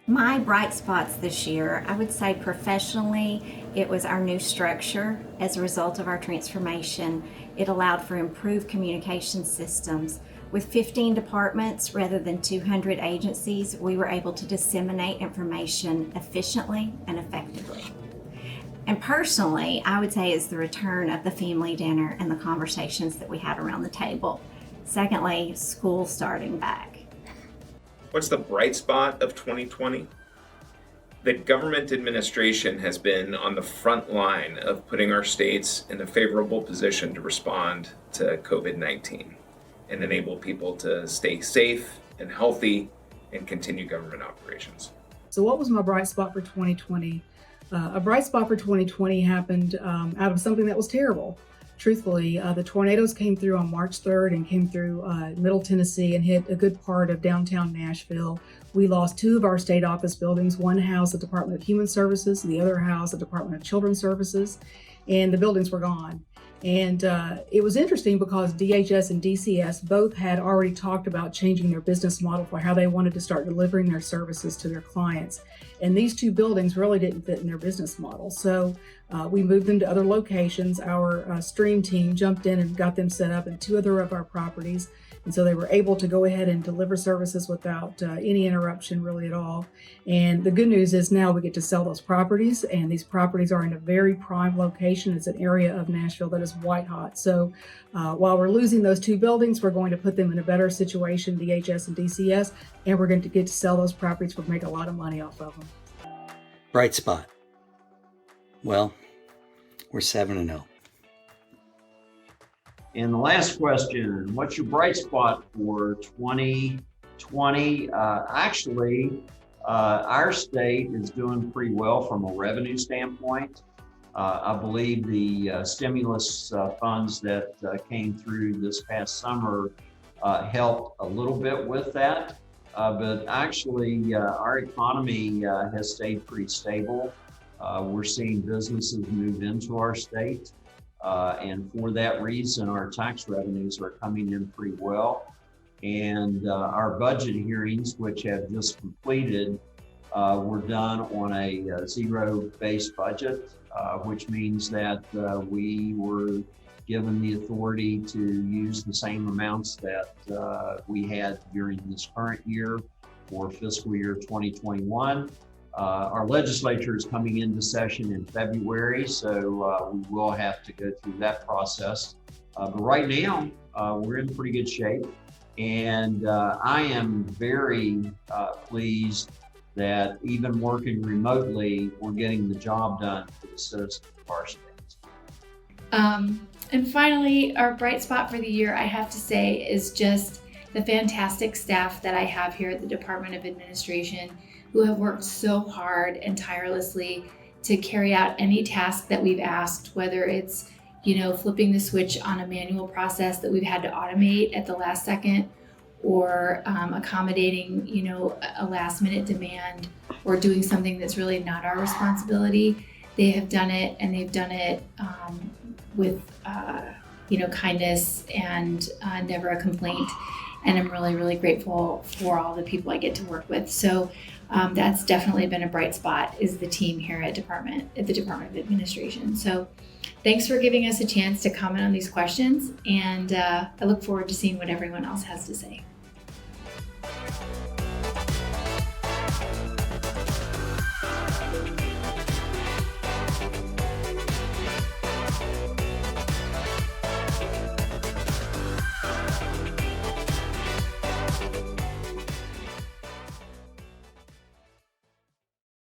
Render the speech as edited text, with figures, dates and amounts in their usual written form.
My bright spots this year, I would say professionally, it was our new structure. As a result of our transformation, it allowed for improved communication systems. With 15 departments rather than 200 agencies, we were able to disseminate information efficiently and effectively. And personally, I would say it's the return of the family dinner and the conversations that we had around the table. Secondly, school starting back. What's the bright spot of 2020? The government administration has been on the front line of putting our states in a favorable position to respond to COVID-19 and enable people to stay safe and healthy and continue government operations. So what was my bright spot for 2020? A bright spot for 2020 happened out of something that was terrible. Truthfully, the tornadoes came through on March 3rd and came through Middle Tennessee and hit a good part of downtown Nashville. We lost 2 of our state office buildings. One housed the Department of Human Services, the other housed the Department of Children's Services, and the buildings were gone. And it was interesting because DHS and DCS both had already talked about changing their business model for how they wanted to start delivering their services to their clients. And these 2 buildings really didn't fit in their business model. So we moved them to other locations. Our stream team jumped in and got them set up in 2 other of our properties. And so they were able to go ahead and deliver services without any interruption really at all. And the good news is now we get to sell those properties, and these properties are in a very prime location. It's an area of Nashville that is white hot. So while we're losing those 2 buildings, we're going to put them in a better situation, DHS and DCS, and we're going to get to sell those properties. We'll make a lot of money off of them. Bright spot. Well, we're 7-0. And the last question, what's your bright spot for 2020? Our state is doing pretty well from a revenue standpoint. I believe the stimulus funds that came through this past summer helped a little bit with that. But actually, our economy has stayed pretty stable. We're seeing businesses move into our state. And for that reason, our tax revenues are coming in pretty well. And our budget hearings, which have just completed, were done on a zero-based budget, which means that we were given the authority to use the same amounts that we had during this current year for fiscal year 2021. Our legislature is coming into session in February, so we will have to go through that process. But right now, we're in pretty good shape. And I am very pleased that even working remotely, we're getting the job done for the citizens of our state. And finally, our bright spot for the year, I have to say, is just the fantastic staff that I have here at the Department of Administration, who have worked so hard and tirelessly to carry out any task that we've asked, whether it's, flipping the switch on a manual process that we've had to automate at the last second, or accommodating, a last minute demand, or doing something that's really not our responsibility. They have done it, and they've done it with, kindness and never a complaint. And I'm really, really grateful for all the people I get to work with. So that's definitely been a bright spot, is the team here at the Department of Administration. So thanks for giving us a chance to comment on these questions. And I look forward to seeing what everyone else has to say.